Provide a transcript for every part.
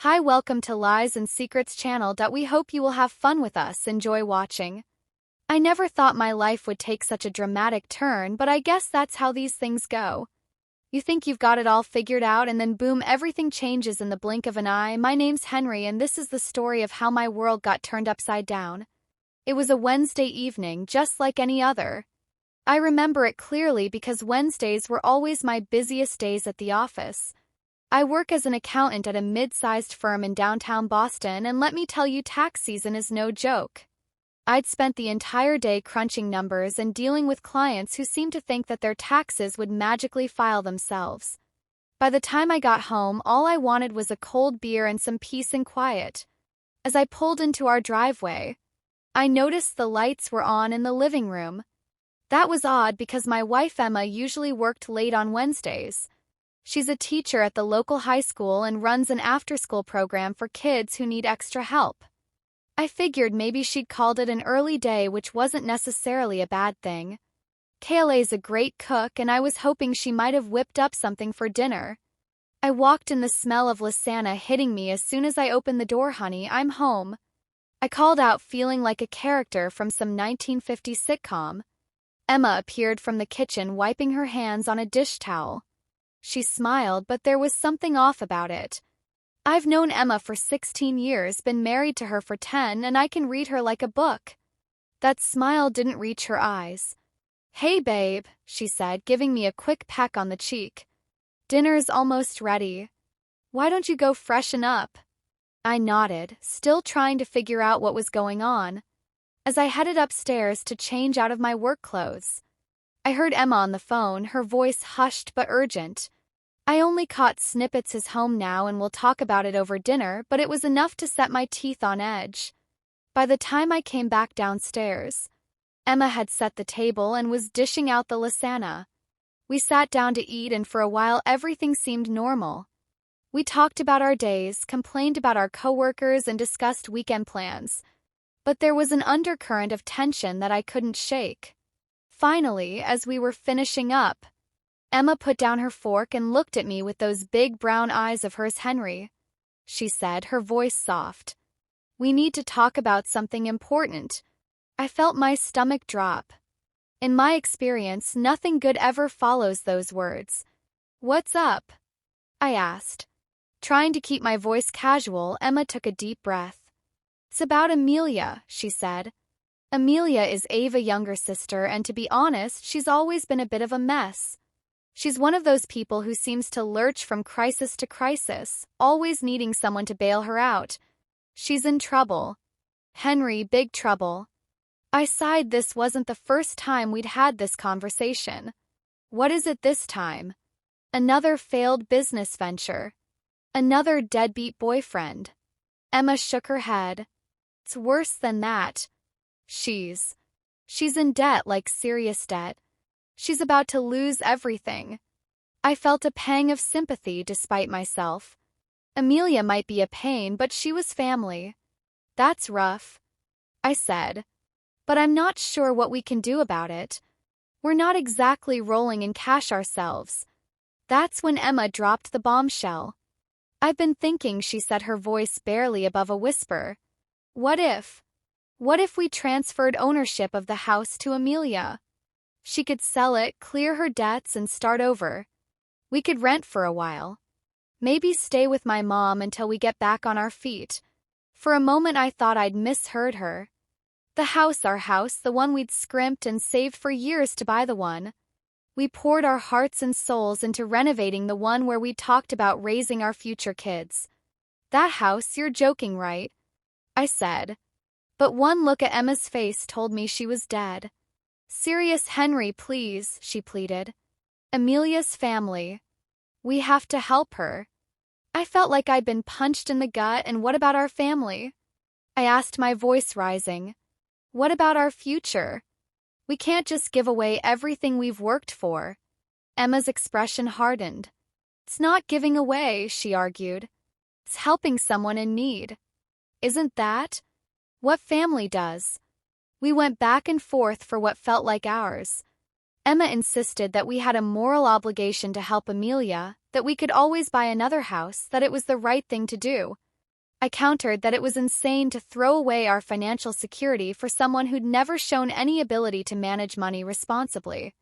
Hi, welcome to Lies and Secrets channel. We hope you will have fun with us. Enjoy watching. I never thought my life would take such a dramatic turn, but I guess that's how these things go. You think you've got it all figured out, and then boom, everything changes in the blink of an eye. My name's Henry, and this is the story of how my world got turned upside down. It was a Wednesday evening, just like any other. I remember it clearly because Wednesdays were always my busiest days at the office. I work as an accountant at a mid-sized firm in downtown Boston, and let me tell you, tax season is no joke. I'd spent the entire day crunching numbers and dealing with clients who seemed to think that their taxes would magically file themselves. By the time I got home, all I wanted was a cold beer and some peace and quiet. As I pulled into our driveway, I noticed the lights were on in the living room. That was odd because my wife Emma usually worked late on Wednesdays. She's a teacher at the local high school and runs an after-school program for kids who need extra help. I figured maybe she'd called it an early day, which wasn't necessarily a bad thing. Kaylee's a great cook, and I was hoping she might have whipped up something for dinner. I walked in, the smell of lasagna hitting me as soon as I opened the door. "Honey, I'm home," I called out, feeling like a character from some 1950s sitcom. Emma appeared from the kitchen, wiping her hands on a dish towel. She smiled, but there was something off about it. I've known Emma for 16 years, been married to her for 10, and I can read her like a book. That smile didn't reach her eyes. "Hey babe," she said, giving me a quick peck on the cheek. "Dinner's almost ready. Why don't you go freshen up?" I nodded, still trying to figure out what was going on. As I headed upstairs to change out of my work clothes, I heard Emma on the phone, her voice hushed but urgent. I only caught snippets. "Is home now and we'll talk about it over dinner," but it was enough to set my teeth on edge. By the time I came back downstairs, Emma had set the table and was dishing out the lasagna. We sat down to eat, and for a while everything seemed normal. We talked about our days, complained about our coworkers, and discussed weekend plans. But there was an undercurrent of tension that I couldn't shake. Finally, as we were finishing up, Emma put down her fork and looked at me with those big brown eyes of hers. "Henry," she said, her voice soft, "we need to talk about something important." I felt my stomach drop. In my experience, nothing good ever follows those words. "What's up?" I asked. Trying to keep my voice casual, Emma took a deep breath. "It's about Amelia," she said. "Amelia is Ava's younger sister, and to be honest, she's always been a bit of a mess. She's one of those people who seems to lurch from crisis to crisis, always needing someone to bail her out. She's in trouble. Henry, big trouble." I sighed. This wasn't the first time we'd had this conversation. What is it this time? Another failed business venture? Another deadbeat boyfriend? Emma shook her head. "It's worse than that. She's in debt, like serious debt. She's about to lose everything." I felt a pang of sympathy despite myself. Amelia might be a pain, but she was family. "That's rough," I said. "But I'm not sure what we can do about it. We're not exactly rolling in cash ourselves." That's when Emma dropped the bombshell. "I've been thinking," she said, her voice barely above a whisper. What if we transferred ownership of the house to Amelia? She could sell it, clear her debts, and start over. We could rent for a while. Maybe stay with my mom until we get back on our feet." For a moment I thought I'd misheard her. The house, our house, the one we'd scrimped and saved for years to buy, the one we poured our hearts and souls into renovating, the one where we talked about raising our future kids. "That house, you're joking, right?" I said. But one look at Emma's face told me she was dead. "Serious, Henry, please," she pleaded. "Amelia's family. We have to help her." I felt like I'd been punched in the gut. "And what about our family?" I asked, my voice rising. "What about our future? We can't just give away everything we've worked for." Emma's expression hardened. "It's not giving away," she argued. "It's helping someone in need. Isn't that what family does?" We went back and forth for what felt like hours. Emma insisted that we had a moral obligation to help Amelia, that we could always buy another house, that it was the right thing to do. I countered that it was insane to throw away our financial security for someone who'd never shown any ability to manage money responsibly.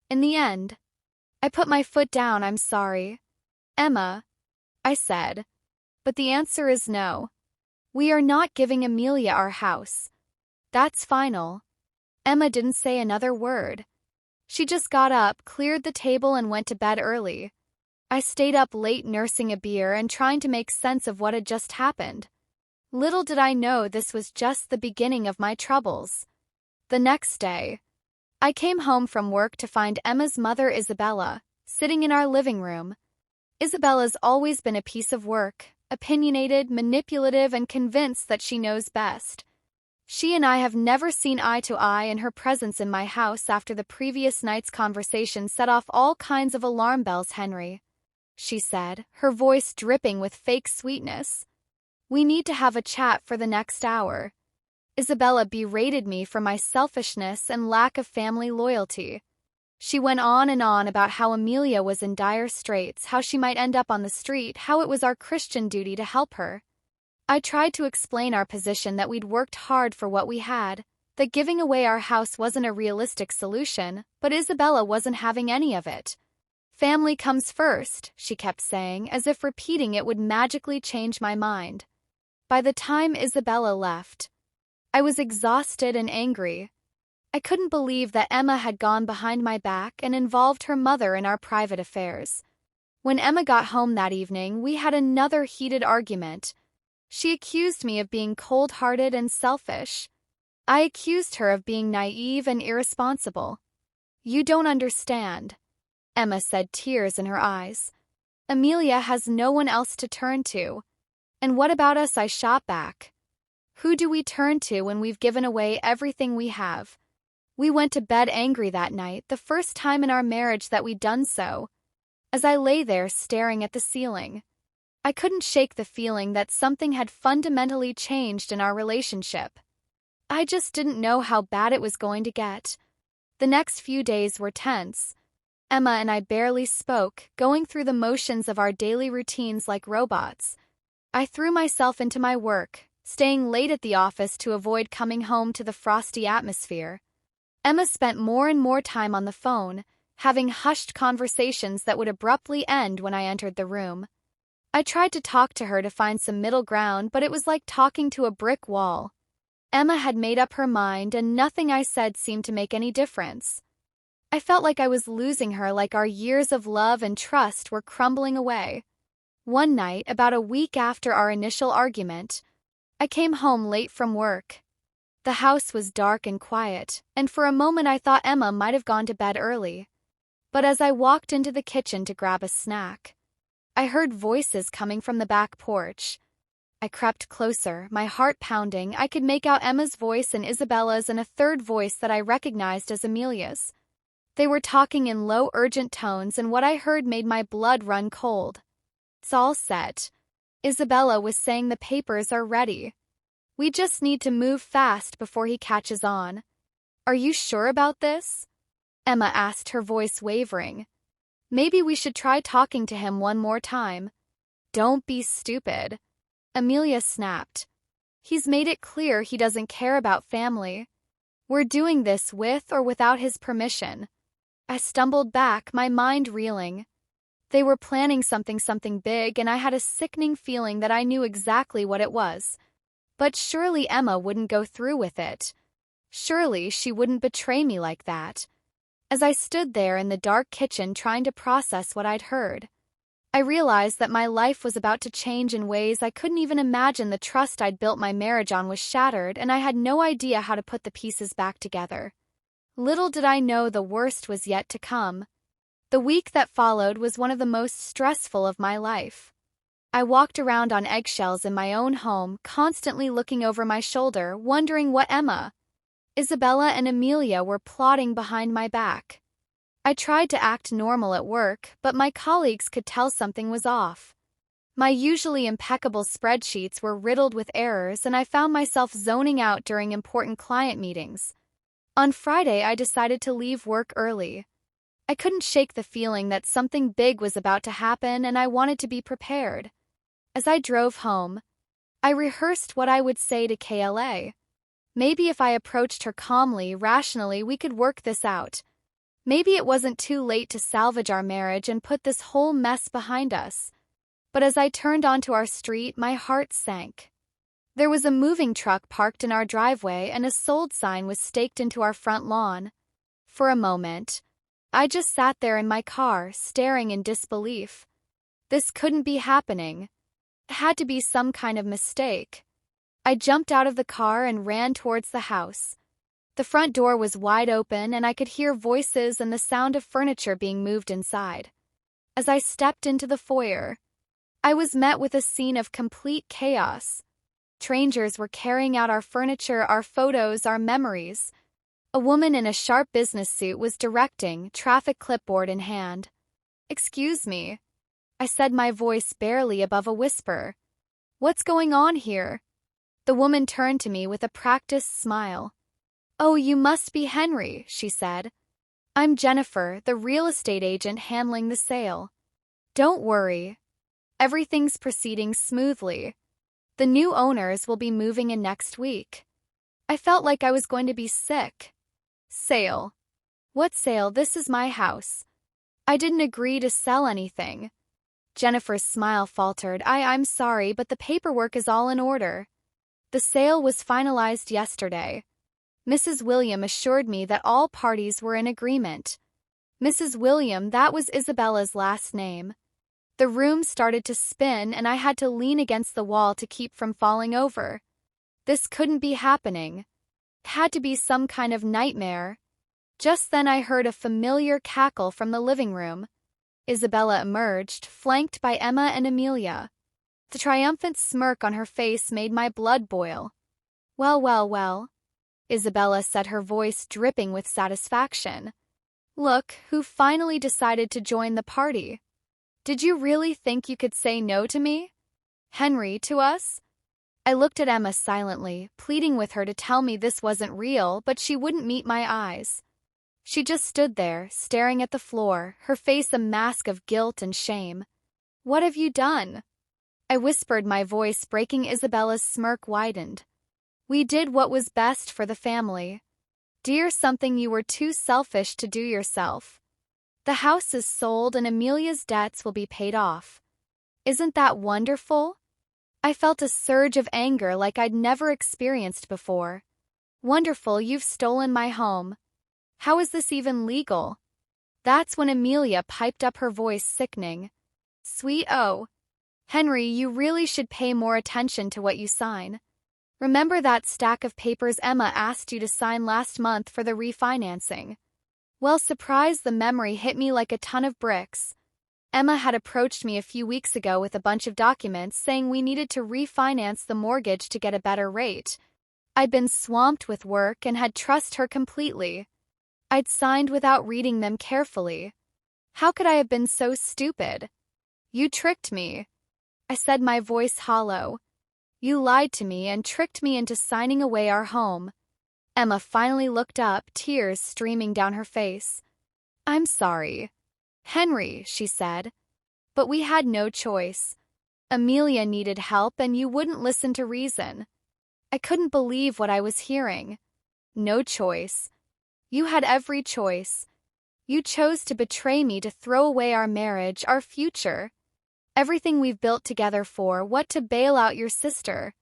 In the end, I put my foot down. "I'm sorry, Emma," I said, "but the answer is no. We are not giving Amelia our house. That's final." Emma didn't say another word. She just got up, cleared the table, and went to bed early. I stayed up late nursing a beer and trying to make sense of what had just happened. Little did I know this was just the beginning of my troubles. The next day, I came home from work to find Emma's mother, Isabella, sitting in our living room. Isabella's always been a piece of work, opinionated, manipulative, and convinced that she knows best. She and I have never seen eye to eye, and her presence in my house after the previous night's conversation set off all kinds of alarm bells. "Henry," she said, her voice dripping with fake sweetness, "we need to have a chat for the next hour." Isabella berated me for my selfishness and lack of family loyalty. She went on and on about how Amelia was in dire straits, how she might end up on the street, how it was our Christian duty to help her. I tried to explain our position, that we'd worked hard for what we had, that giving away our house wasn't a realistic solution, but Isabella wasn't having any of it. "Family comes first," she kept saying, as if repeating it would magically change my mind. By the time Isabella left, I was exhausted and angry. I couldn't believe that Emma had gone behind my back and involved her mother in our private affairs. When Emma got home that evening, we had another heated argument. She accused me of being cold-hearted and selfish. I accused her of being naive and irresponsible. "You don't understand," Emma said, tears in her eyes. "Amelia has no one else to turn to. And what about us?" I shot back. "Who do we turn to when we've given away everything we have?" We went to bed angry that night, the first time in our marriage that we'd done so. As I lay there staring at the ceiling, I couldn't shake the feeling that something had fundamentally changed in our relationship. I just didn't know how bad it was going to get. The next few days were tense. Emma and I barely spoke, going through the motions of our daily routines like robots. I threw myself into my work, staying late at the office to avoid coming home to the frosty atmosphere. Emma spent more and more time on the phone, having hushed conversations that would abruptly end when I entered the room. I tried to talk to her to find some middle ground, but it was like talking to a brick wall. Emma had made up her mind, and nothing I said seemed to make any difference. I felt like I was losing her, like our years of love and trust were crumbling away. One night, about a week after our initial argument, I came home late from work. The house was dark and quiet, and for a moment I thought Emma might have gone to bed early. But as I walked into the kitchen to grab a snack, I heard voices coming from the back porch. I crept closer, my heart pounding. I could make out Emma's voice and Isabella's and a third voice that I recognized as Amelia's. They were talking in low, urgent tones, and what I heard made my blood run cold. "It's all set," Isabella was saying. "The papers are ready. We just need to move fast before he catches on." "Are you sure about this?" Emma asked, her voice wavering. "Maybe we should try talking to him one more time." "Don't be stupid," Amelia snapped. "He's made it clear he doesn't care about family. We're doing this with or without his permission." I stumbled back, my mind reeling. They were planning something big, and I had a sickening feeling that I knew exactly what it was. But surely Emma wouldn't go through with it. Surely she wouldn't betray me like that. As I stood there in the dark kitchen trying to process what I'd heard, I realized that my life was about to change in ways I couldn't even imagine. The trust I'd built my marriage on was shattered, and I had no idea how to put the pieces back together. Little did I know the worst was yet to come. The week that followed was one of the most stressful of my life. I walked around on eggshells in my own home, constantly looking over my shoulder, wondering what Emma, Isabella, and Amelia were plotting behind my back. I tried to act normal at work, but my colleagues could tell something was off. My usually impeccable spreadsheets were riddled with errors, and I found myself zoning out during important client meetings. On Friday, I decided to leave work early. I couldn't shake the feeling that something big was about to happen, and I wanted to be prepared. As I drove home, I rehearsed what I would say to Kla. Maybe if I approached her calmly, rationally, we could work this out. Maybe it wasn't too late to salvage our marriage and put this whole mess behind us. But as I turned onto our street, my heart sank. There was a moving truck parked in our driveway and a sold sign was staked into our front lawn. For a moment, I just sat there in my car, staring in disbelief. This couldn't be happening. It had to be some kind of mistake. I jumped out of the car and ran towards the house. The front door was wide open and I could hear voices and the sound of furniture being moved inside. As I stepped into the foyer, I was met with a scene of complete chaos. Strangers were carrying out our furniture, our photos, our memories. A woman in a sharp business suit was directing, traffic clipboard in hand. "Excuse me," I said, my voice barely above a whisper. "What's going on here?" The woman turned to me with a practiced smile. "Oh, you must be Henry," she said. "I'm Jennifer, the real estate agent handling the sale. Don't worry. Everything's proceeding smoothly. The new owners will be moving in next week." I felt like I was going to be sick. "Sale? What sale? This is my house. I didn't agree to sell anything." Jennifer's smile faltered. I'm sorry, but the paperwork is all in order. The sale was finalized yesterday. Mrs. William assured me that all parties were in agreement. Mrs. William, that was Isabella's last name. The room started to spin and I had to lean against the wall to keep from falling over. This couldn't be happening. It had to be some kind of nightmare. Just then I heard a familiar cackle from the living room. Isabella emerged, flanked by Emma and Amelia. The triumphant smirk on her face made my blood boil. Well, well, well," Isabella said, her voice dripping with satisfaction. "Look, who finally decided to join the party. Did you really think you could say no to me? Henry, to us?" I looked at Emma silently, pleading with her to tell me this wasn't real, but she wouldn't meet my eyes. She just stood there, staring at the floor, her face a mask of guilt and shame. "What have you done?" I whispered, my voice breaking. Isabella's smirk widened. "We did what was best for the family. Dear, something you were too selfish to do yourself. The house is sold and Amelia's debts will be paid off. Isn't that wonderful?" I felt a surge of anger like I'd never experienced before. "Wonderful, you've stolen my home. How is this even legal?" That's when Amelia piped up, her voice sickening. "Sweet oh, Henry, you really should pay more attention to what you sign. Remember that stack of papers Emma asked you to sign last month for the refinancing?" Well, surprise, the memory hit me like a ton of bricks. Emma had approached me a few weeks ago with a bunch of documents saying we needed to refinance the mortgage to get a better rate. I'd been swamped with work and had trusted her completely. I'd signed without reading them carefully. How could I have been so stupid? "You tricked me," I said, my voice hollow. "You lied to me and tricked me into signing away our home." Emma finally looked up, tears streaming down her face. "I'm sorry, Henry," she said. "But we had no choice. Amelia needed help and you wouldn't listen to reason." I couldn't believe what I was hearing. No choice. You had every choice. You chose to betray me, to throw away our marriage, our future. Everything we've built together for what? To bail out your sister.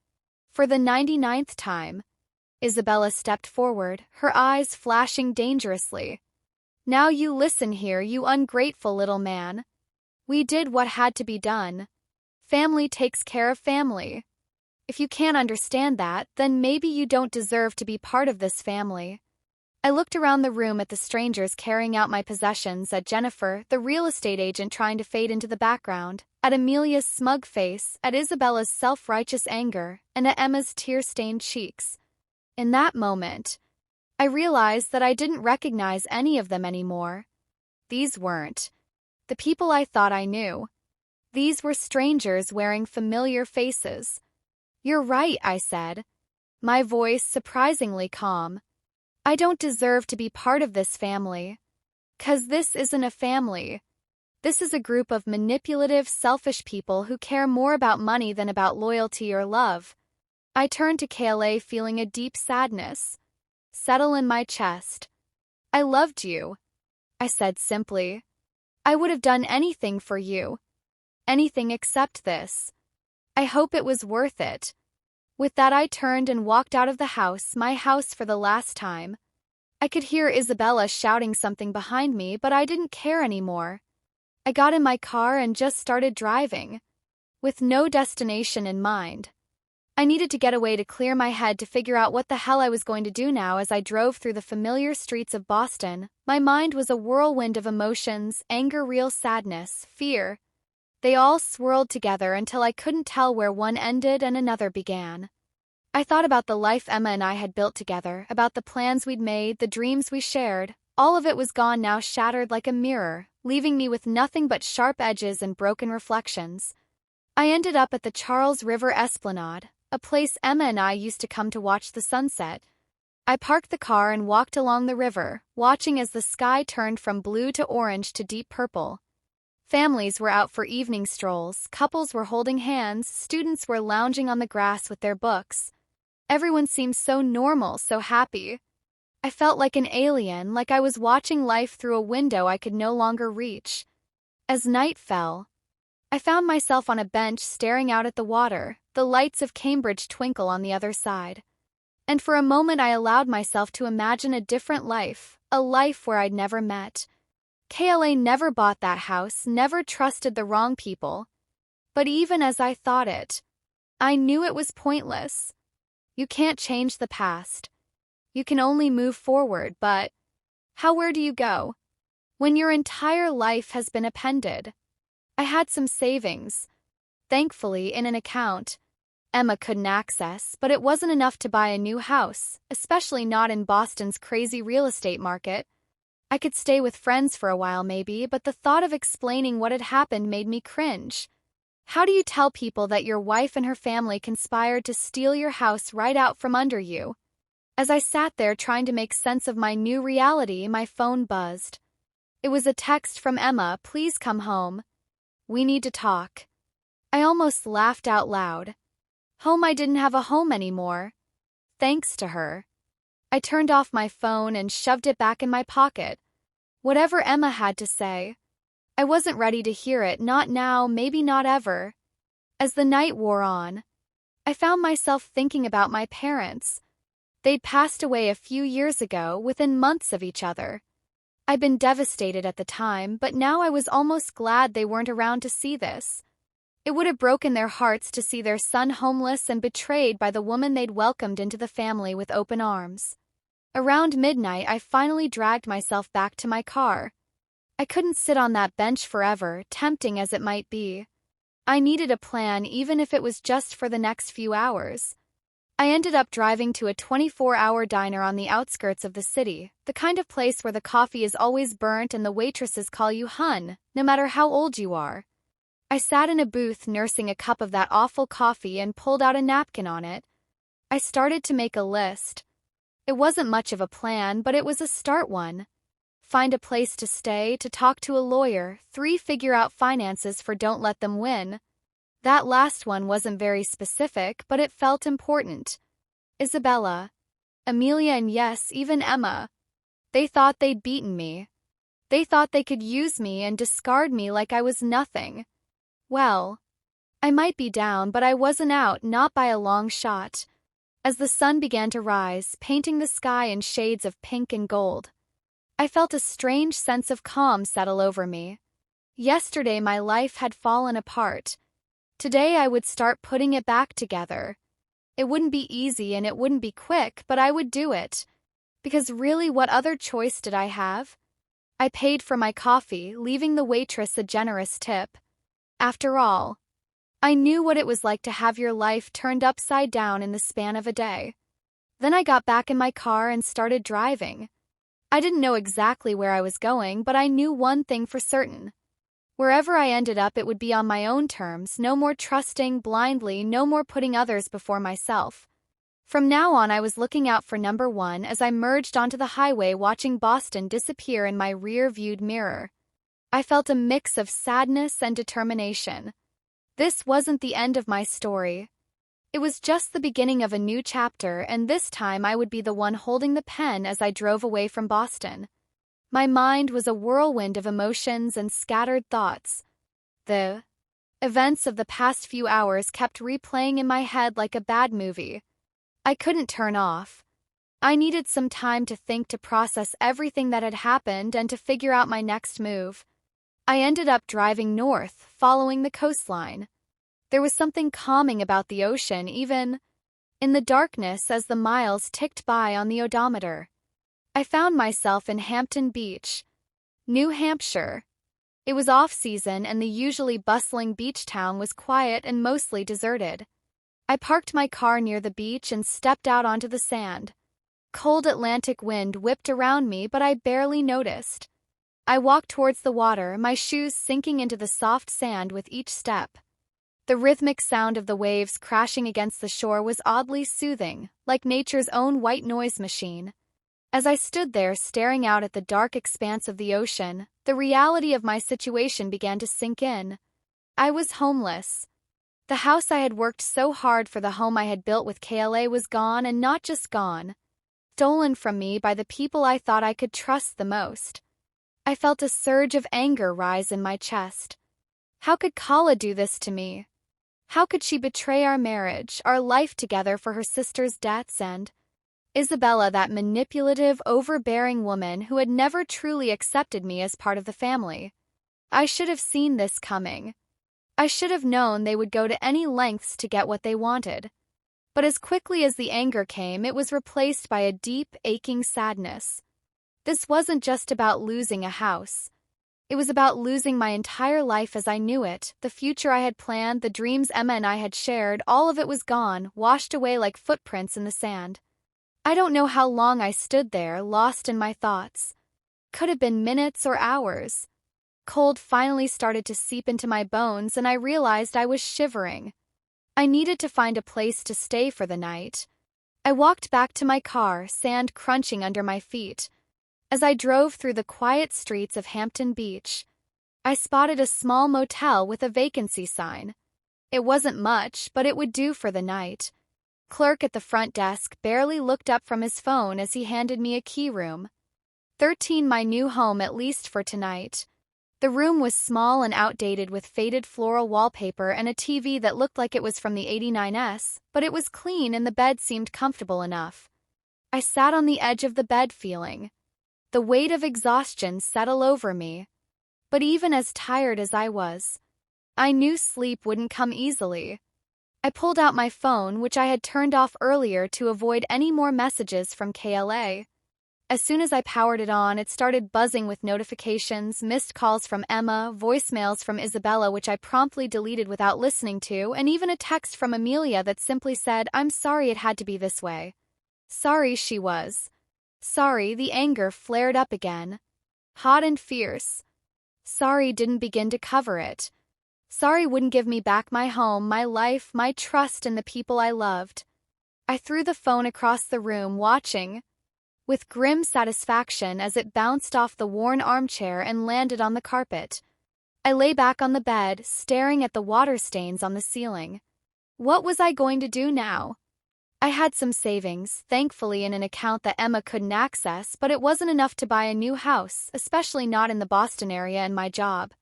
For the 99th time. Isabella stepped forward, her eyes flashing dangerously. "Now you listen here, you ungrateful little man. We did what had to be done. Family takes care of family. If you can't understand that, then maybe you don't deserve to be part of this family." I looked around the room at the strangers carrying out my possessions, at Jennifer, the real estate agent, trying to fade into the background, at Amelia's smug face, at Isabella's self-righteous anger, and at Emma's tear-stained cheeks. In that moment, I realized that I didn't recognize any of them anymore. These weren't the people I thought I knew. These were strangers wearing familiar faces. "You're right," I said, my voice surprisingly calm. "I don't deserve to be part of this family. 'Cause this isn't a family. This is a group of manipulative, selfish people who care more about money than about loyalty or love. I turned to Kayla feeling a deep sadness settle in my chest. I loved you, I said simply. I would have done anything for you. Anything except this. I hope it was worth it. With that, I turned and walked out of the house, my house for the last time. I could hear Isabella shouting something behind me, but I didn't care anymore. I got in my car and just started driving, with no destination in mind. I needed to get away to clear my head to figure out what the hell I was going to do now. As I drove through the familiar streets of Boston, my mind was a whirlwind of emotions, anger, real sadness, fear. They all swirled together until I couldn't tell where one ended and another began. I thought about the life Emma and I had built together, about the plans we'd made, the dreams we shared. All of it was gone now, shattered like a mirror, leaving me with nothing but sharp edges and broken reflections. I ended up at the Charles River Esplanade, a place Emma and I used to come to watch the sunset. I parked the car and walked along the river, watching as the sky turned from blue to orange to deep purple. Families were out for evening strolls, couples were holding hands, students were lounging on the grass with their books. Everyone seemed so normal, so happy. I felt like an alien, like I was watching life through a window I could no longer reach. As night fell, I found myself on a bench staring out at the water, the lights of Cambridge twinkle on the other side. And for a moment I allowed myself to imagine a different life, a life where I'd never met. Kayla never bought that house, never trusted the wrong people. But even as I thought it, I knew it was pointless. You can't change the past. You can only move forward, but where do you go when your entire life has been appended? I had some savings, thankfully, in an account Emma couldn't access, but it wasn't enough to buy a new house, especially not in Boston's crazy real estate market. I could stay with friends for a while maybe, but the thought of explaining what had happened made me cringe. How do you tell people that your wife and her family conspired to steal your house right out from under you? As I sat there trying to make sense of my new reality, my phone buzzed. It was a text from Emma. Please come home. We need to talk. I almost laughed out loud. Home? I didn't have a home anymore. Thanks to her. I turned off my phone and shoved it back in my pocket. Whatever Emma had to say, I wasn't ready to hear it, not now, maybe not ever. As the night wore on, I found myself thinking about my parents. They'd passed away a few years ago, within months of each other. I'd been devastated at the time, but now I was almost glad they weren't around to see this. It would have broken their hearts to see their son homeless and betrayed by the woman they'd welcomed into the family with open arms. Around midnight, I finally dragged myself back to my car. I couldn't sit on that bench forever, tempting as it might be. I needed a plan, even if it was just for the next few hours. I ended up driving to a 24-hour diner on the outskirts of the city, the kind of place where the coffee is always burnt and the waitresses call you hun, no matter how old you are. I sat in a booth nursing a cup of that awful coffee and pulled out a napkin on it. I started to make a list. It wasn't much of a plan, but it was a start one. Find a place to stay, to talk to a lawyer, 3 figure out finances for Don't Let Them Win. That last one wasn't very specific, but it felt important. Isabella, Amelia, and yes, even Emma. They thought they'd beaten me. They thought they could use me and discard me like I was nothing. Well, I might be down, but I wasn't out, not by a long shot. As the sun began to rise, painting the sky in shades of pink and gold, I felt a strange sense of calm settle over me. Yesterday my life had fallen apart. Today I would start putting it back together. It wouldn't be easy and it wouldn't be quick, but I would do it. Because really, what other choice did I have? I paid for my coffee, leaving the waitress a generous tip. After all, I knew what it was like to have your life turned upside down in the span of a day. Then I got back in my car and started driving. I didn't know exactly where I was going, but I knew one thing for certain. Wherever I ended up, it would be on my own terms, no more trusting blindly, no more putting others before myself. From now on, I was looking out for number one as I merged onto the highway, watching Boston disappear in my rear-viewed mirror. I felt a mix of sadness and determination. This wasn't the end of my story. It was just the beginning of a new chapter, and this time I would be the one holding the pen as I drove away from Boston. My mind was a whirlwind of emotions and scattered thoughts. The events of the past few hours kept replaying in my head like a bad movie. I couldn't turn off. I needed some time to think, to process everything that had happened, and to figure out my next move. I ended up driving north, following the coastline. There was something calming about the ocean, even in the darkness, as the miles ticked by on the odometer. I found myself in Hampton Beach, New Hampshire. It was off-season, and the usually bustling beach town was quiet and mostly deserted. I parked my car near the beach and stepped out onto the sand. Cold Atlantic wind whipped around me, but I barely noticed. I walked towards the water, my shoes sinking into the soft sand with each step. The rhythmic sound of the waves crashing against the shore was oddly soothing, like nature's own white noise machine. As I stood there staring out at the dark expanse of the ocean, the reality of my situation began to sink in. I was homeless. The house I had worked so hard for, the home I had built with KLA, was gone, and not just gone. Stolen from me by the people I thought I could trust the most. I felt a surge of anger rise in my chest. How could Kala do this to me? How could she betray our marriage, our life together, for her sister's debts? And Isabella, that manipulative, overbearing woman who had never truly accepted me as part of the family. I should have seen this coming. I should have known they would go to any lengths to get what they wanted. But as quickly as the anger came, it was replaced by a deep, aching sadness. This wasn't just about losing a house. It was about losing my entire life as I knew it, the future I had planned, the dreams Emma and I had shared. All of it was gone, washed away like footprints in the sand. I don't know how long I stood there, lost in my thoughts. Could have been minutes or hours. Cold finally started to seep into my bones, and I realized I was shivering. I needed to find a place to stay for the night. I walked back to my car, sand crunching under my feet. As I drove through the quiet streets of Hampton Beach, I spotted a small motel with a vacancy sign. It wasn't much, but it would do for the night. Clerk at the front desk barely looked up from his phone as he handed me a key. Room 13, my new home, at least for tonight. The room was small and outdated, with faded floral wallpaper and a TV that looked like it was from the 89s, but it was clean and the bed seemed comfortable enough. I sat on the edge of the bed, feeling the weight of exhaustion settle over me. But even as tired as I was, I knew sleep wouldn't come easily. I pulled out my phone, which I had turned off earlier to avoid any more messages from KLA. As soon as I powered it on, it started buzzing with notifications, missed calls from Emma, voicemails from Isabella which I promptly deleted without listening to, and even a text from Amelia that simply said, "I'm sorry it had to be this way." Sorry she was. Sorry, the anger flared up again. Hot and fierce. Sorry didn't begin to cover it. Sorry wouldn't give me back my home, my life, my trust in the people I loved. I threw the phone across the room, watching with grim satisfaction as it bounced off the worn armchair and landed on the carpet. I lay back on the bed, staring at the water stains on the ceiling. What was I going to do now? I had some savings, thankfully in an account that Emma couldn't access, but it wasn't enough to buy a new house, especially not in the Boston area, and my job.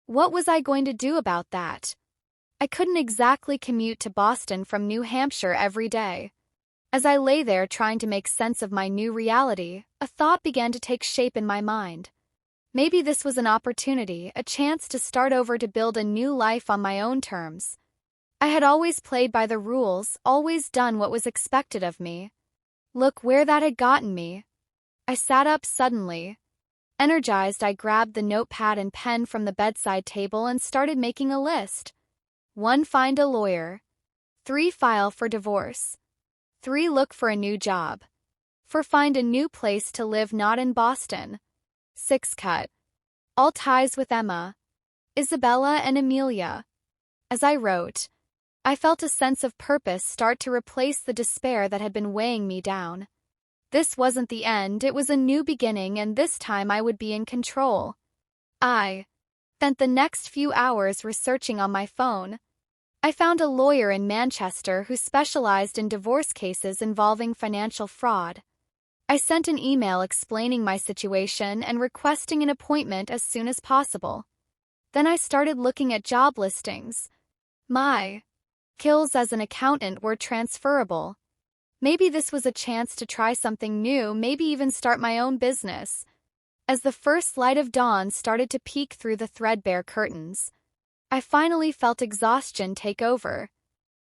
What was I going to do about that? I couldn't exactly commute to Boston from New Hampshire every day. As I lay there trying to make sense of my new reality, a thought began to take shape in my mind. Maybe this was an opportunity, a chance to start over, to build a new life on my own terms. I had always played by the rules, always done what was expected of me. Look where that had gotten me. I sat up suddenly. Energized, I grabbed the notepad and pen from the bedside table and started making a list. 1. Find a lawyer. 3. File for divorce. 3. Look for a new job. 4. Find a new place to live not in Boston. 6. Cut all ties with Emma, Isabella, and Amelia. As I wrote, I felt a sense of purpose start to replace the despair that had been weighing me down. This wasn't the end, it was a new beginning, and this time I would be in control. I spent the next few hours researching on my phone. I found a lawyer in Manchester who specialized in divorce cases involving financial fraud. I sent an email explaining my situation and requesting an appointment as soon as possible. Then I started looking at job listings. My skills as an accountant were transferable. Maybe this was a chance to try something new, maybe even start my own business. As the first light of dawn started to peek through the threadbare curtains, I finally felt exhaustion take over.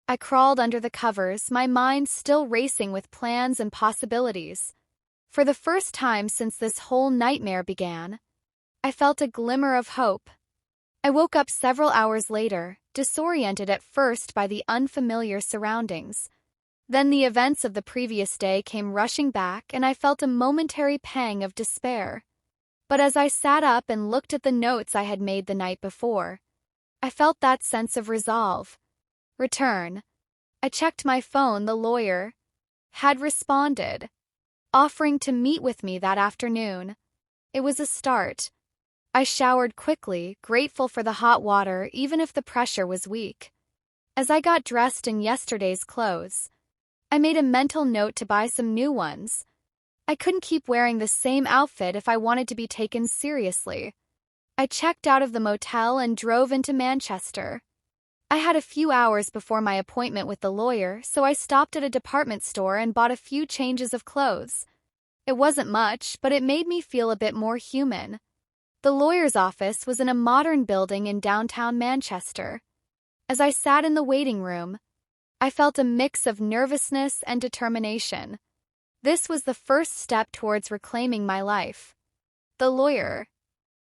I crawled under the covers, my mind still racing with plans and possibilities. For the first time since this whole nightmare began, I felt a glimmer of hope. I woke up several hours later, disoriented at first by the unfamiliar surroundings. Then the events of the previous day came rushing back, and I felt a momentary pang of despair. But as I sat up and looked at the notes I had made the night before, I felt that sense of resolve. Return. I checked my phone. The lawyer had responded, offering to meet with me that afternoon. It was a start. I showered quickly, grateful for the hot water even if the pressure was weak. As I got dressed in yesterday's clothes, I made a mental note to buy some new ones. I couldn't keep wearing the same outfit if I wanted to be taken seriously. I checked out of the motel and drove into Manchester. I had a few hours before my appointment with the lawyer, so I stopped at a department store and bought a few changes of clothes. It wasn't much, but it made me feel a bit more human. The lawyer's office was in a modern building in downtown Manchester. As I sat in the waiting room, I felt a mix of nervousness and determination. This was the first step towards reclaiming my life. The lawyer,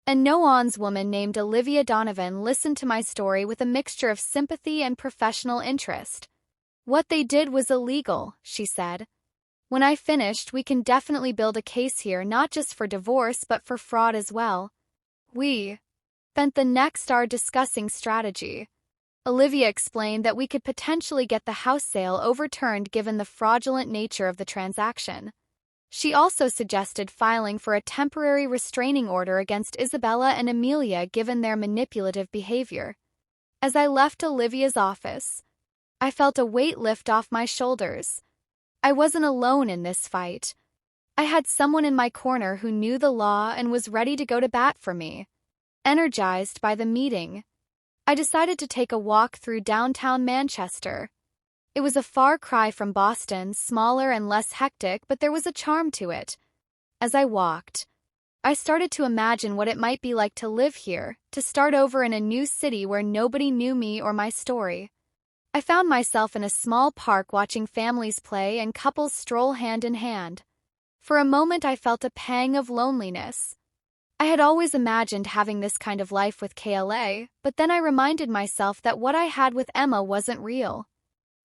a no-ons woman named Olivia Donovan, listened to my story with a mixture of sympathy and professional interest. "What they did was illegal," she said. "When I finished, we can definitely build a case here, not just for divorce but for fraud as well." We spent the next hour discussing strategy. Olivia explained that we could potentially get the house sale overturned given the fraudulent nature of the transaction. She also suggested filing for a temporary restraining order against Isabella and Amelia given their manipulative behavior. As I left Olivia's office, I felt a weight lift off my shoulders. I wasn't alone in this fight. I had someone in my corner who knew the law and was ready to go to bat for me. Energized by the meeting, I decided to take a walk through downtown Manchester. It was a far cry from Boston, smaller and less hectic, but there was a charm to it. As I walked, I started to imagine what it might be like to live here, to start over in a new city where nobody knew me or my story. I found myself in a small park watching families play and couples stroll hand in hand. For a moment I felt a pang of loneliness. I had always imagined having this kind of life with KLA, but then I reminded myself that what I had with Emma wasn't real.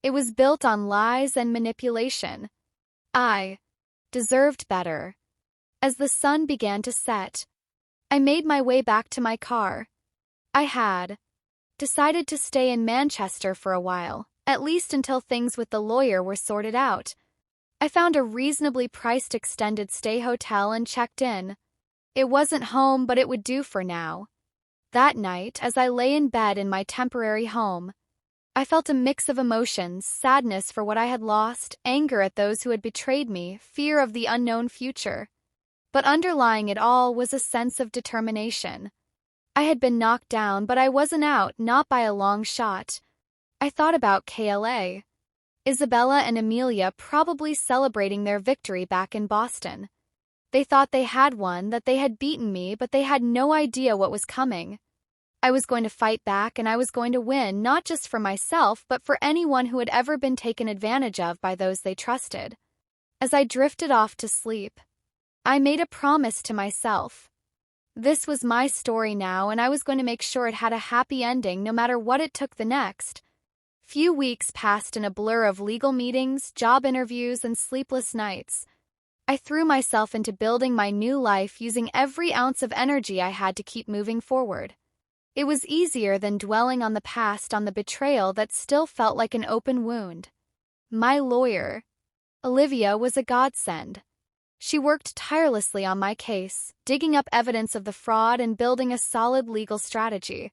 It was built on lies and manipulation. I deserved better. As the sun began to set, I made my way back to my car. I had decided to stay in Manchester for a while, at least until things with the lawyer were sorted out. I found a reasonably priced extended stay hotel and checked in. It wasn't home, but it would do for now. That night, as I lay in bed in my temporary home, I felt a mix of emotions: sadness for what I had lost, anger at those who had betrayed me, fear of the unknown future. But underlying it all was a sense of determination. I had been knocked down, but I wasn't out, not by a long shot. I thought about KLA. Isabella and Amelia probably celebrating their victory back in Boston. They thought they had won, that they had beaten me, but they had no idea what was coming. I was going to fight back, and I was going to win, not just for myself, but for anyone who had ever been taken advantage of by those they trusted. As I drifted off to sleep, I made a promise to myself. This was my story now, and I was going to make sure it had a happy ending no matter what it took the next. Few weeks passed in a blur of legal meetings, job interviews, and sleepless nights. I threw myself into building my new life using every ounce of energy I had to keep moving forward. It was easier than dwelling on the past, on the betrayal that still felt like an open wound. My lawyer, Olivia, was a godsend. She worked tirelessly on my case, digging up evidence of the fraud and building a solid legal strategy.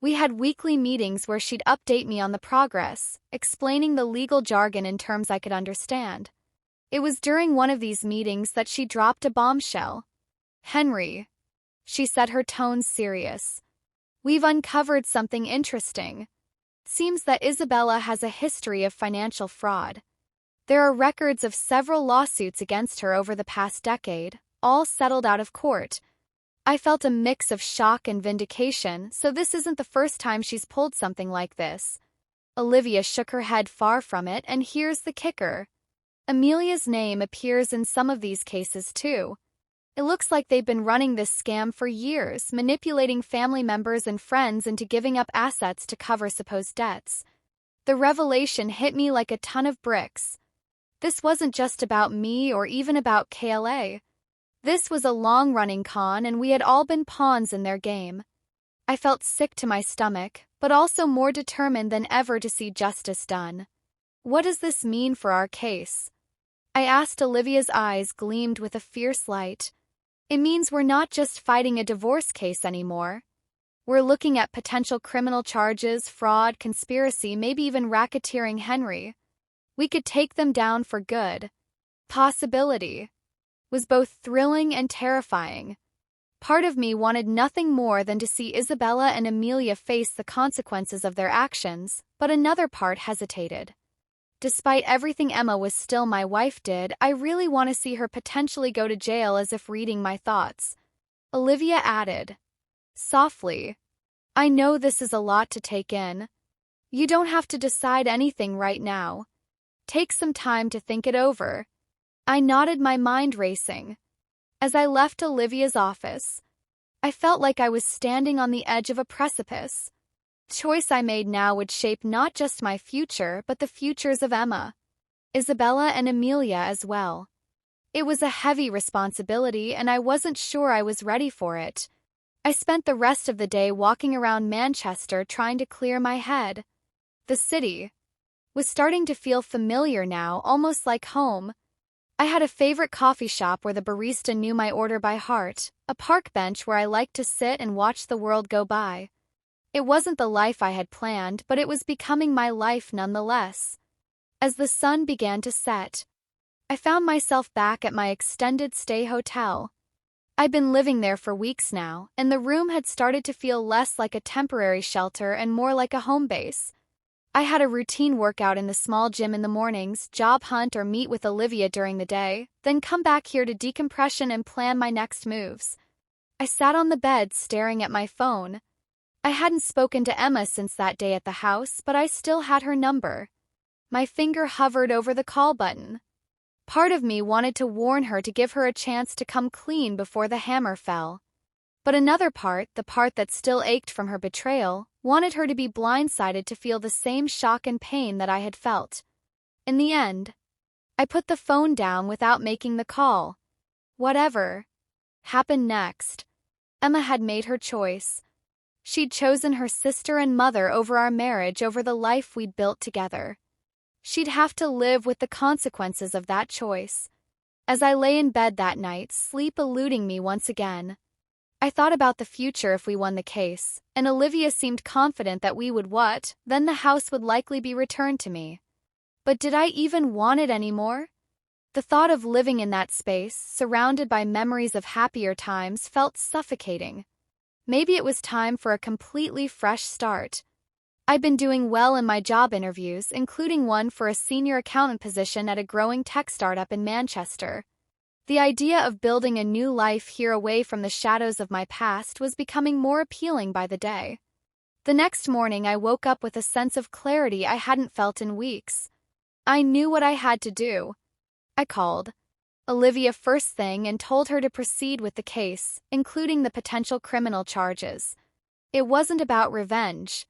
We had weekly meetings where she'd update me on the progress, explaining the legal jargon in terms I could understand. It was during one of these meetings that she dropped a bombshell. "Henry," she said, her tone serious, "we've uncovered something interesting. Seems that Isabella has a history of financial fraud. There are records of several lawsuits against her over the past decade, all settled out of court." I felt a mix of shock and vindication, so this isn't the first time she's pulled something like this. Olivia shook her head, far from it, and here's the kicker. Amelia's name appears in some of these cases too. It looks like they've been running this scam for years, manipulating family members and friends into giving up assets to cover supposed debts. The revelation hit me like a ton of bricks. This wasn't just about me or even about KLA. This was a long-running con, and we had all been pawns in their game. I felt sick to my stomach, but also more determined than ever to see justice done. "What does this mean for our case?" I asked. Olivia's eyes gleamed with a fierce light. "It means we're not just fighting a divorce case anymore. We're looking at potential criminal charges, fraud, conspiracy, maybe even racketeering. Henry. We could take them down for good." Possibility was both thrilling and terrifying. Part of me wanted nothing more than to see Isabella and Amelia face the consequences of their actions, but another part hesitated. Despite everything Emma was still my wife did, I really want to see her potentially go to jail. As if reading my thoughts, Olivia added, softly, "I know this is a lot to take in. You don't have to decide anything right now. Take some time to think it over." I nodded, my mind racing. As I left Olivia's office, I felt like I was standing on the edge of a precipice. The choice I made now would shape not just my future, but the futures of Emma, Isabella, and Amelia as well. It was a heavy responsibility, and I wasn't sure I was ready for it. I spent the rest of the day walking around Manchester trying to clear my head. The city was starting to feel familiar now, almost like home. I had a favorite coffee shop where the barista knew my order by heart, a park bench where I liked to sit and watch the world go by. It wasn't the life I had planned, but it was becoming my life nonetheless. As the sun began to set, I found myself back at my extended stay hotel. I'd been living there for weeks now, and the room had started to feel less like a temporary shelter and more like a home base. I had a routine workout in the small gym in the mornings, job hunt or meet with Olivia during the day, then come back here to decompression and plan my next moves. I sat on the bed staring at my phone. I hadn't spoken to Emma since that day at the house, but I still had her number. My finger hovered over the call button. Part of me wanted to warn her to give her a chance to come clean before the hammer fell. But another part, the part that still ached from her betrayal, wanted her to be blindsided to feel the same shock and pain that I had felt. In the end, I put the phone down without making the call. Whatever happened next, Emma had made her choice. She'd chosen her sister and mother over our marriage, over the life we'd built together. She'd have to live with the consequences of that choice. As I lay in bed that night, sleep eluding me once again, I thought about the future if we won the case, and Olivia seemed confident that we would. Then the house would likely be returned to me. But did I even want it anymore? The thought of living in that space, surrounded by memories of happier times, felt suffocating. Maybe it was time for a completely fresh start. I'd been doing well in my job interviews, including one for a senior accountant position at a growing tech startup in Manchester. The idea of building a new life here away from the shadows of my past was becoming more appealing by the day. The next morning I woke up with a sense of clarity I hadn't felt in weeks. I knew what I had to do. I called Olivia first thing and told her to proceed with the case, including the potential criminal charges. It wasn't about revenge.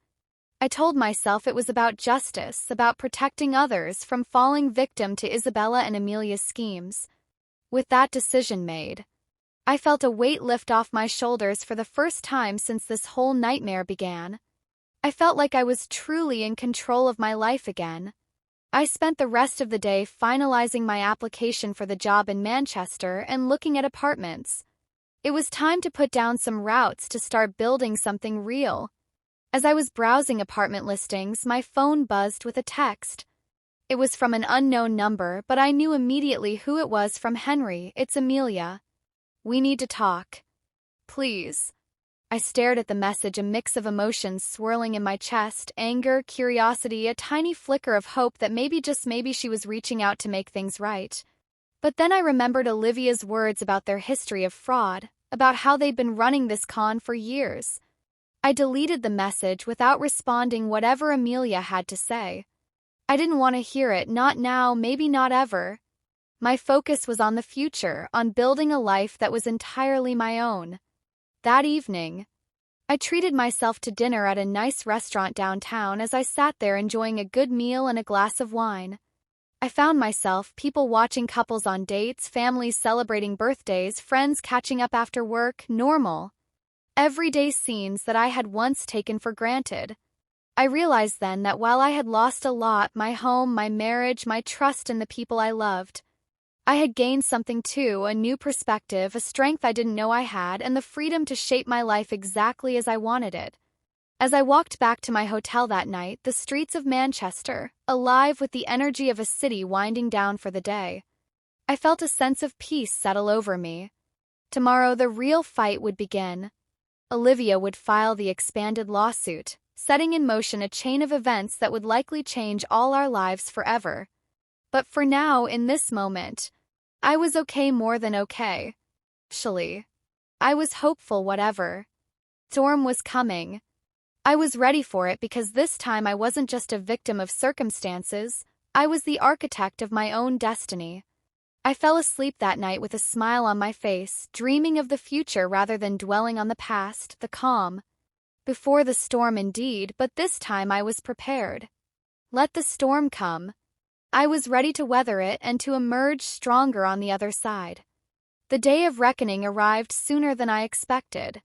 I told myself it was about justice, about protecting others from falling victim to Isabella and Amelia's schemes. With that decision made, I felt a weight lift off my shoulders for the first time since this whole nightmare began. I felt like I was truly in control of my life again. I spent the rest of the day finalizing my application for the job in Manchester and looking at apartments. It was time to put down some roots to start building something real. As I was browsing apartment listings, my phone buzzed with a text. It was from an unknown number, but I knew immediately who it was from. Henry, it's Amelia. We need to talk. Please. I stared at the message, a mix of emotions swirling in my chest, anger, curiosity, a tiny flicker of hope that maybe, just maybe, she was reaching out to make things right. But then I remembered Olivia's words about their history of fraud, about how they'd been running this con for years. I deleted the message without responding whatever Amelia had to say. I didn't want to hear it, not now, maybe not ever. My focus was on the future, on building a life that was entirely my own. That evening, I treated myself to dinner at a nice restaurant downtown. As I sat there enjoying a good meal and a glass of wine, I found myself, people watching, couples on dates, families celebrating birthdays, friends catching up after work, normal, everyday scenes that I had once taken for granted. I realized then that while I had lost a lot, my home, my marriage, my trust in the people I loved, I had gained something too, a new perspective, a strength I didn't know I had, and the freedom to shape my life exactly as I wanted it. As I walked back to my hotel that night, the streets of Manchester, alive with the energy of a city winding down for the day, I felt a sense of peace settle over me. Tomorrow the real fight would begin. Olivia would file the expanded lawsuit, setting in motion a chain of events that would likely change all our lives forever. But for now, in this moment, I was okay, more than okay. Actually, I was hopeful. Whatever storm was coming, I was ready for it, because this time I wasn't just a victim of circumstances, I was the architect of my own destiny. I fell asleep that night with a smile on my face, dreaming of the future rather than dwelling on the past, the calm before the storm indeed, but this time I was prepared. Let the storm come. I was ready to weather it and to emerge stronger on the other side. The day of reckoning arrived sooner than I expected.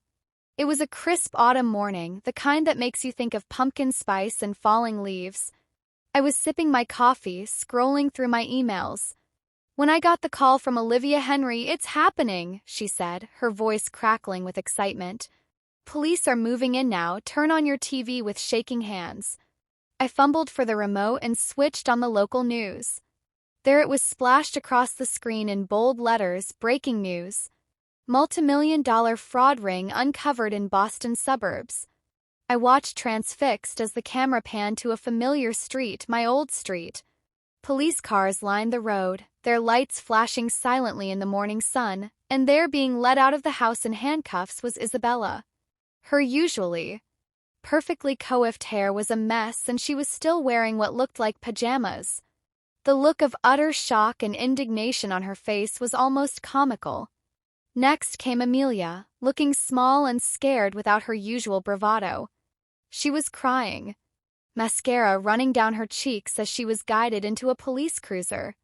It was a crisp autumn morning, the kind that makes you think of pumpkin spice and falling leaves. I was sipping my coffee, scrolling through my emails, when I got the call from Olivia. Henry, it's happening, she said, her voice crackling with excitement. Police are moving in now, turn on your TV. With shaking hands, I fumbled for the remote and switched on the local news. There it was, splashed across the screen in bold letters, breaking news. Multimillion-dollar fraud ring uncovered in Boston suburbs. I watched transfixed as the camera panned to a familiar street, my old street. Police cars lined the road, their lights flashing silently in the morning sun, and there, being led out of the house in handcuffs, was Isabella. Her usually perfectly coiffed hair was a mess, and she was still wearing what looked like pajamas. The look of utter shock and indignation on her face was almost comical. Next came Amelia, looking small and scared without her usual bravado. She was crying, mascara running down her cheeks as she was guided into a police cruiser.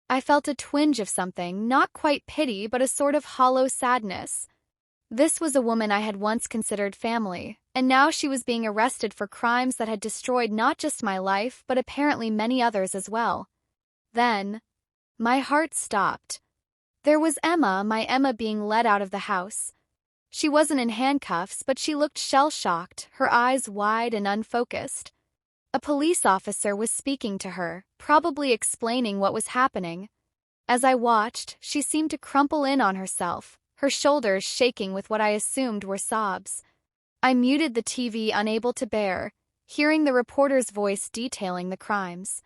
I felt a twinge of something, not quite pity but a sort of hollow sadness. This was a woman I had once considered family, and now she was being arrested for crimes that had destroyed not just my life but apparently many others as well. Then, my heart stopped. There was Emma, my Emma, being led out of the house. She wasn't in handcuffs, but she looked shell-shocked, her eyes wide and unfocused. A police officer was speaking to her, probably explaining what was happening. As I watched, she seemed to crumple in on herself, her shoulders shaking with what I assumed were sobs. I muted the TV, unable to bear hearing the reporter's voice detailing the crimes.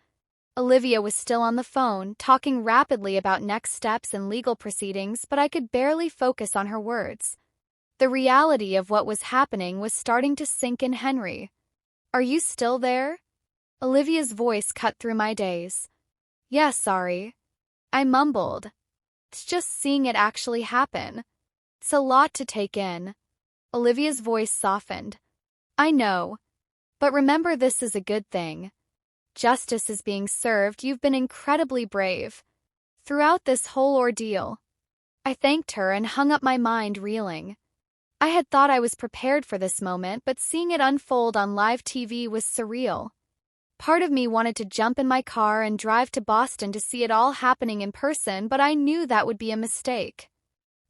Olivia was still on the phone, talking rapidly about next steps and legal proceedings, but I could barely focus on her words. The reality of what was happening was starting to sink in. Henry, are you still there? Olivia's voice cut through my daze. Yes, sorry, I mumbled. It's just seeing it actually happen. It's a lot to take in. Olivia's voice softened. I know. But remember, this is a good thing. Justice is being served. You've been incredibly brave throughout this whole ordeal. I thanked her and hung up my mind, reeling. I had thought I was prepared for this moment, but seeing it unfold on live TV was surreal. Part of me wanted to jump in my car and drive to Boston to see it all happening in person, but I knew that would be a mistake.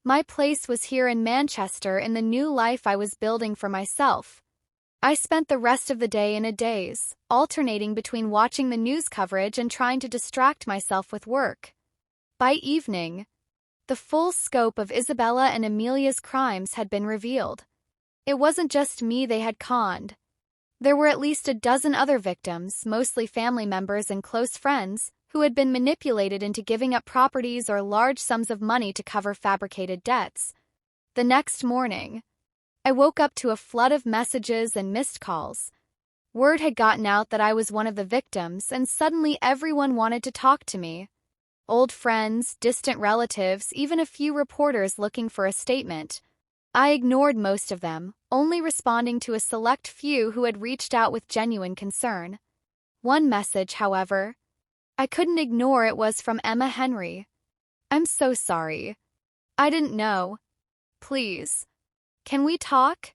My place was here in Manchester in the new life I was building for myself. I spent the rest of the day in a daze, alternating between watching the news coverage and trying to distract myself with work. By evening, the full scope of Isabella and Amelia's crimes had been revealed. It wasn't just me they had conned. There were at least a dozen other victims, mostly family members and close friends, who had been manipulated into giving up properties or large sums of money to cover fabricated debts. The next morning, I woke up to a flood of messages and missed calls. Word had gotten out that I was one of the victims, and suddenly everyone wanted to talk to me. Old friends, distant relatives, even a few reporters looking for a statement. I ignored most of them, only responding to a select few who had reached out with genuine concern. One message, however, I couldn't ignore. It was from Emma Henry. "I'm so sorry. I didn't know. Please, can we talk?"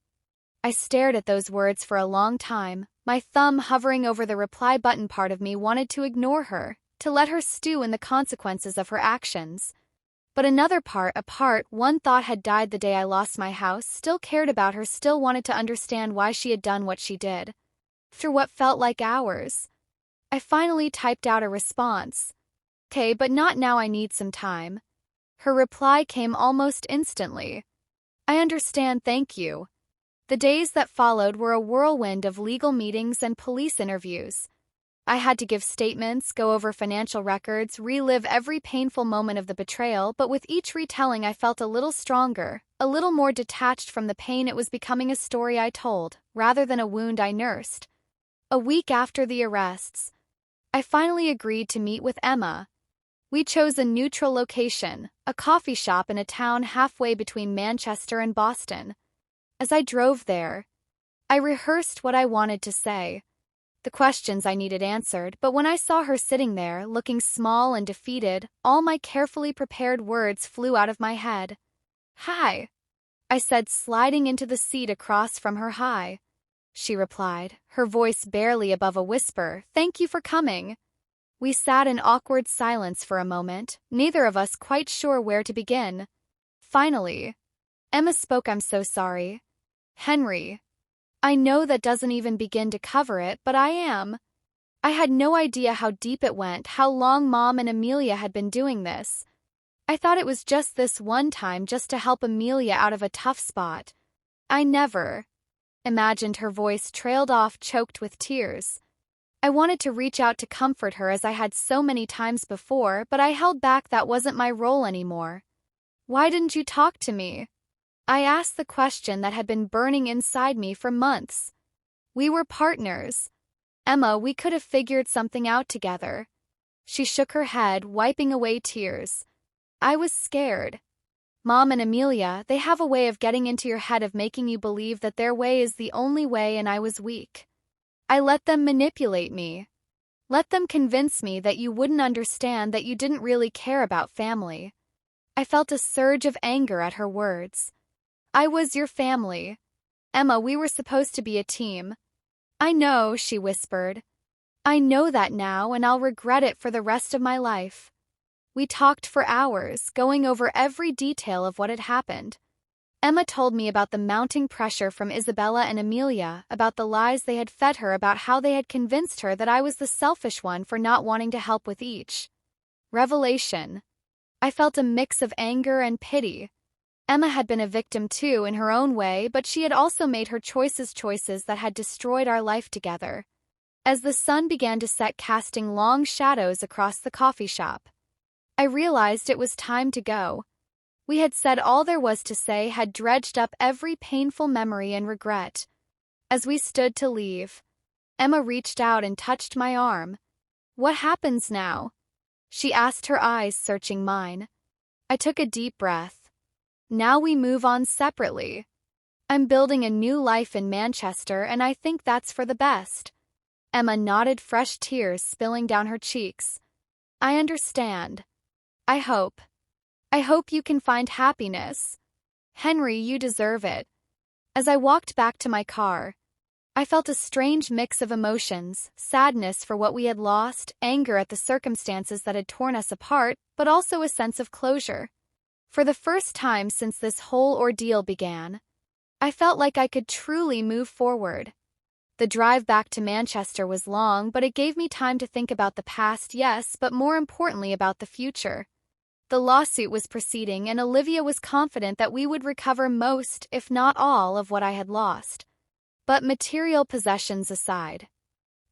I stared at those words for a long time, my thumb hovering over the reply button. Part of me wanted to ignore her, to let her stew in the consequences of her actions. But another part, one thought had died the day I lost my house, still cared about her, still wanted to understand why she had done what she did. Through what felt like hours, I finally typed out a response. "Okay, but not now, I need some time." Her reply came almost instantly. "I understand, thank you." The days that followed were a whirlwind of legal meetings and police interviews. I had to give statements, go over financial records, relive every painful moment of the betrayal, but with each retelling I felt a little stronger, a little more detached from the pain. It was becoming a story I told, rather than a wound I nursed. A week after the arrests, I finally agreed to meet with Emma. We chose a neutral location, a coffee shop in a town halfway between Manchester and Boston. As I drove there, I rehearsed what I wanted to say, the questions I needed answered, but when I saw her sitting there, looking small and defeated, all my carefully prepared words flew out of my head. "Hi," I said, sliding into the seat across from her. "Hi," she replied, her voice barely above a whisper. "Thank you for coming." We sat in awkward silence for a moment, neither of us quite sure where to begin. Finally, Emma spoke. "I'm so sorry, Henry. I know that doesn't even begin to cover it, but I am. I had no idea how deep it went, how long Mom and Amelia had been doing this. I thought it was just this one time, just to help Amelia out of a tough spot. I never imagined." Her voice trailed off, choked with tears. I wanted to reach out to comfort her as I had so many times before, but I held back. That wasn't my role anymore. "Why didn't you talk to me?" I asked, the question that had been burning inside me for months. "We were partners, Emma. We could have figured something out together." She shook her head, wiping away tears. "I was scared. Mom and Amelia, they have a way of getting into your head, of making you believe that their way is the only way, and I was weak. I let them manipulate me. Let them convince me that you wouldn't understand, that you didn't really care about family." I felt a surge of anger at her words. "I was your family, Emma. We were supposed to be a team." "I know," she whispered. "I know that now, and I'll regret it for the rest of my life." We talked for hours, going over every detail of what had happened. Emma told me about the mounting pressure from Isabella and Amelia, about the lies they had fed her, about how they had convinced her that I was the selfish one for not wanting to help with each revelation. I felt a mix of anger and pity. Emma had been a victim too, in her own way, but she had also made her choices that had destroyed our life together. As the sun began to set, casting long shadows across the coffee shop, I realized it was time to go. We had said all there was to say, had dredged up every painful memory and regret. As we stood to leave, Emma reached out and touched my arm. "What happens now?" she asked, her eyes searching mine. I took a deep breath. "Now we move on separately. I'm building a new life in Manchester, and I think that's for the best." Emma nodded, fresh tears spilling down her cheeks. "I understand. I hope you can find happiness. Henry, you deserve it." As I walked back to my car, I felt a strange mix of emotions, sadness for what we had lost, anger at the circumstances that had torn us apart, but also a sense of closure. For the first time since this whole ordeal began, I felt like I could truly move forward. The drive back to Manchester was long, but it gave me time to think about the past, yes, but more importantly about the future. The lawsuit was proceeding, and Olivia was confident that we would recover most, if not all, of what I had lost. But material possessions aside,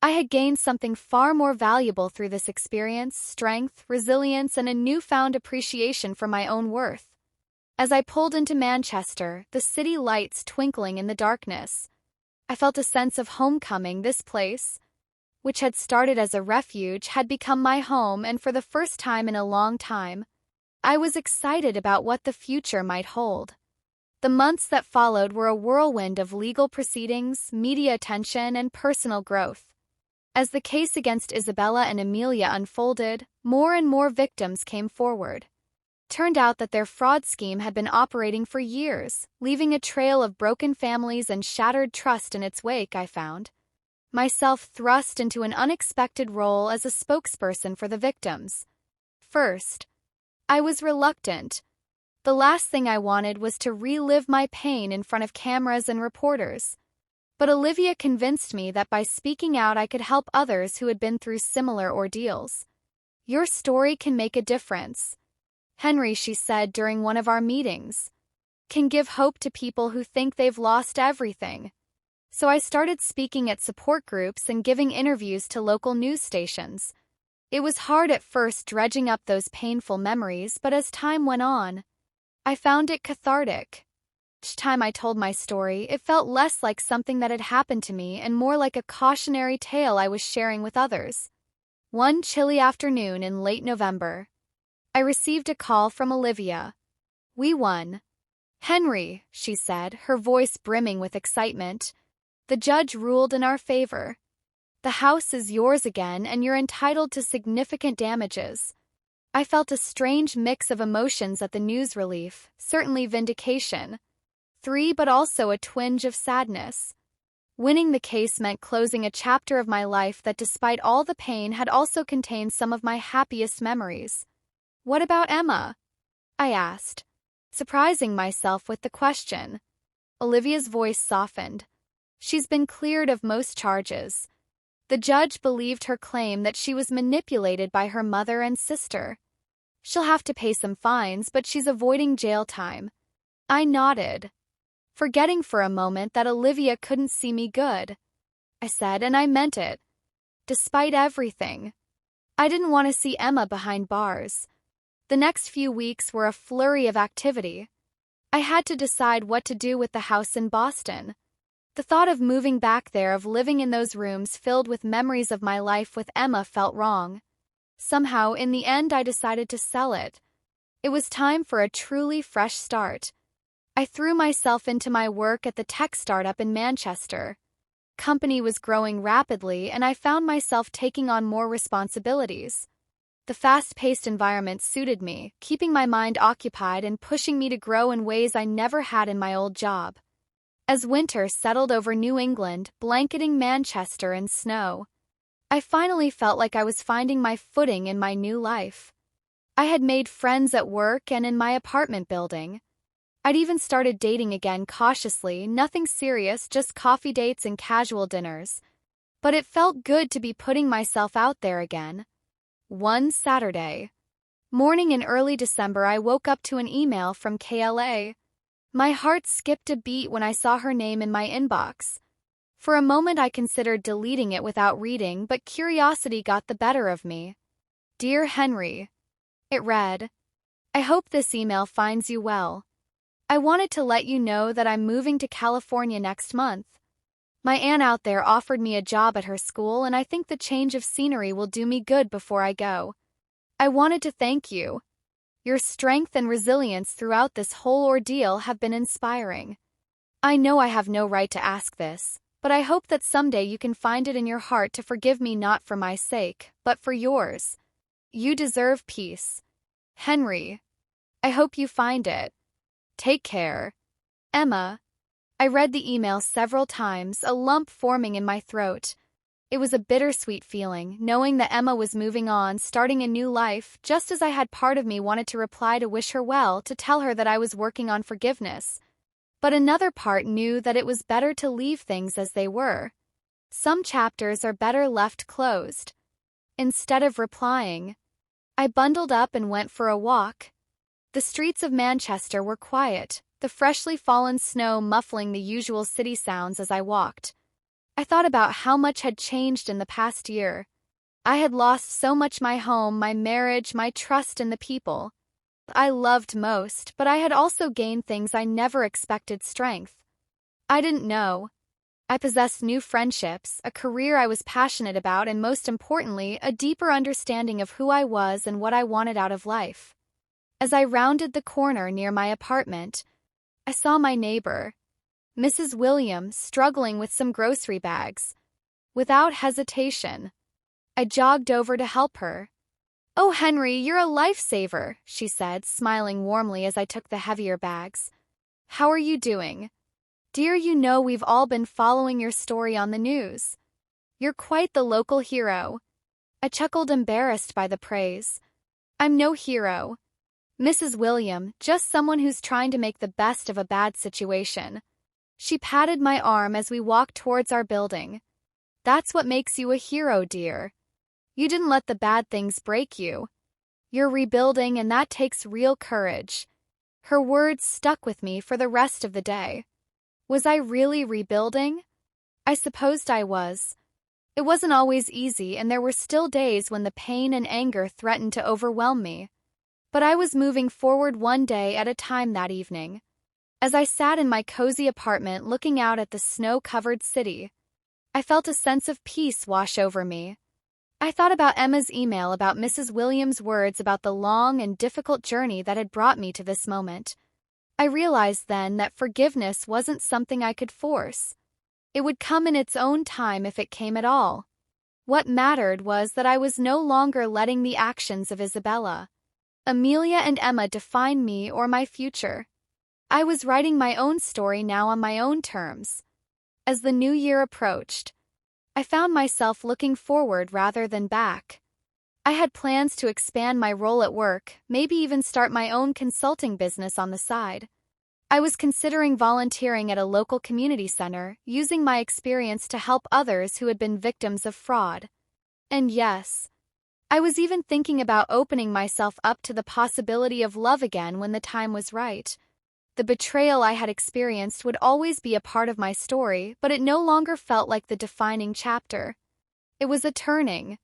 I had gained something far more valuable through this experience: strength, resilience, and a newfound appreciation for my own worth. As I pulled into Manchester, the city lights twinkling in the darkness, I felt a sense of homecoming. This place, which had started as a refuge, had become my home, and for the first time in a long time, I was excited about what the future might hold. The months that followed were a whirlwind of legal proceedings, media attention, and personal growth. As the case against Isabella and Amelia unfolded, more and more victims came forward. Turned out that their fraud scheme had been operating for years, leaving a trail of broken families and shattered trust in its wake. I found myself thrust into an unexpected role as a spokesperson for the victims. First, I was reluctant. The last thing I wanted was to relive my pain in front of cameras and reporters. But Olivia convinced me that by speaking out I could help others who had been through similar ordeals. "Your story can make a difference, Henry," she said during one of our meetings. "Can give hope to people who think they've lost everything." So I started speaking at support groups and giving interviews to local news stations. It was hard at first dredging up those painful memories, but as time went on, I found it cathartic. Each time I told my story, it felt less like something that had happened to me and more like a cautionary tale I was sharing with others. One chilly afternoon in late November, I received a call from Olivia. "We won, Henry," she said, her voice brimming with excitement. "The judge ruled in our favor. The house is yours again, and you're entitled to significant damages." I felt a strange mix of emotions at the news: relief, certainly vindication, but also a twinge of sadness. Winning the case meant closing a chapter of my life that, despite all the pain, had also contained some of my happiest memories. "What about Emma?" I asked, surprising myself with the question. Olivia's voice softened. "She's been cleared of most charges. The judge believed her claim that she was manipulated by her mother and sister. She'll have to pay some fines, but she's avoiding jail time." I nodded, forgetting for a moment that Olivia couldn't see me good. I said, and I meant it. Despite everything, I didn't want to see Emma behind bars. The next few weeks were a flurry of activity. I had to decide what to do with the house in Boston. The thought of moving back there, of living in those rooms filled with memories of my life with Emma, felt wrong. Somehow, in the end, I decided to sell it. It was time for a truly fresh start. I threw myself into my work at the tech startup in Manchester. Company was growing rapidly, and I found myself taking on more responsibilities. The fast-paced environment suited me, keeping my mind occupied and pushing me to grow in ways I never had in my old job. As winter settled over New England, blanketing Manchester in snow, I finally felt like I was finding my footing in my new life. I had made friends at work and in my apartment building. I'd even started dating again, cautiously, nothing serious, just coffee dates and casual dinners. But it felt good to be putting myself out there again. One Saturday morning in early December, I woke up to an email from Kayla. My heart skipped a beat when I saw her name in my inbox. For a moment I considered deleting it without reading, but curiosity got the better of me. "Dear Henry," it read, "I hope this email finds you well. I wanted to let you know that I'm moving to California next month. My aunt out there offered me a job at her school, and I think the change of scenery will do me good before I go. I wanted to thank you. Your strength and resilience throughout this whole ordeal have been inspiring. I know I have no right to ask this, but I hope that someday you can find it in your heart to forgive me, not for my sake, but for yours. You deserve peace. Henry. I hope you find it. Take care. Emma." I read the email several times, a lump forming in my throat. It was a bittersweet feeling, knowing that Emma was moving on, starting a new life, just as I had part of me wanted to reply to wish her well, to tell her that I was working on forgiveness. But another part knew that it was better to leave things as they were. Some chapters are better left closed. Instead of replying, I bundled up and went for a walk. The streets of Manchester were quiet, the freshly fallen snow muffling the usual city sounds as I walked. I thought about how much had changed in the past year. I had lost so much: my home, my marriage, my trust in the people I loved most, but I had also gained things I never expected: strength I didn't know. I possessed new friendships, a career I was passionate about, and most importantly, a deeper understanding of who I was and what I wanted out of life. As I rounded the corner near my apartment, I saw my neighbor, Mrs. Williams, struggling with some grocery bags. Without hesitation, I jogged over to help her. "Oh, Henry, you're a lifesaver," she said, smiling warmly as I took the heavier bags. "How are you doing? Dear, you know we've all been following your story on the news. You're quite the local hero." I chuckled, embarrassed by the praise. "I'm no hero, Mrs. William, just someone who's trying to make the best of a bad situation." She patted my arm as we walked towards our building. "That's what makes you a hero, dear. You didn't let the bad things break you. You're rebuilding, and that takes real courage." Her words stuck with me for the rest of the day. Was I really rebuilding? I supposed I was. It wasn't always easy, and there were still days when the pain and anger threatened to overwhelm me. But I was moving forward one day at a time that evening. As I sat in my cozy apartment looking out at the snow-covered city, I felt a sense of peace wash over me. I thought about Emma's email, about Mrs. Williams' words, about the long and difficult journey that had brought me to this moment. I realized then that forgiveness wasn't something I could force. It would come in its own time, if it came at all. What mattered was that I was no longer letting the actions of Isabella, Amelia, and Emma define me or my future. I was writing my own story now on my own terms. As the new year approached, I found myself looking forward rather than back. I had plans to expand my role at work, maybe even start my own consulting business on the side. I was considering volunteering at a local community center, using my experience to help others who had been victims of fraud. And yes, I was even thinking about opening myself up to the possibility of love again when the time was right. The betrayal I had experienced would always be a part of my story, but it no longer felt like the defining chapter. It was a turning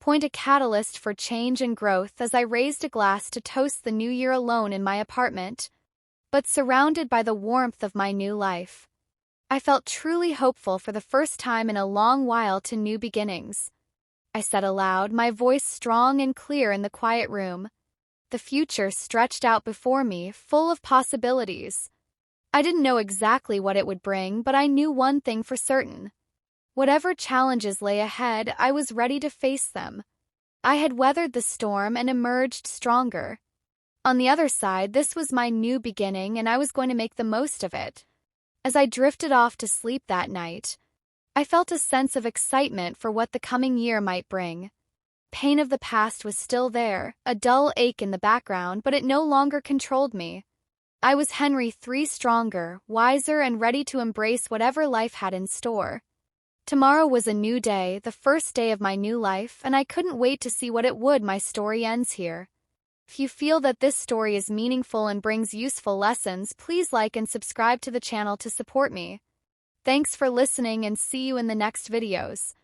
point, a catalyst for change and growth. As I raised a glass to toast the new year alone in my apartment, but surrounded by the warmth of my new life, I felt truly hopeful for the first time in a long while to new beginnings. I said aloud, my voice strong and clear in the quiet room. The future stretched out before me, full of possibilities. I didn't know exactly what it would bring, but I knew one thing for certain. Whatever challenges lay ahead, I was ready to face them. I had weathered the storm and emerged stronger. On the other side, this was my new beginning, and I was going to make the most of it. As I drifted off to sleep that night, I felt a sense of excitement for what the coming year might bring. Pain of the past was still there, a dull ache in the background, but it no longer controlled me. I was Henry III, stronger, wiser, and ready to embrace whatever life had in store. Tomorrow was a new day, the first day of my new life, and I couldn't wait to see what it would. My story ends here. If you feel that this story is meaningful and brings useful lessons, please like and subscribe to the channel to support me. Thanks for listening, and see you in the next videos.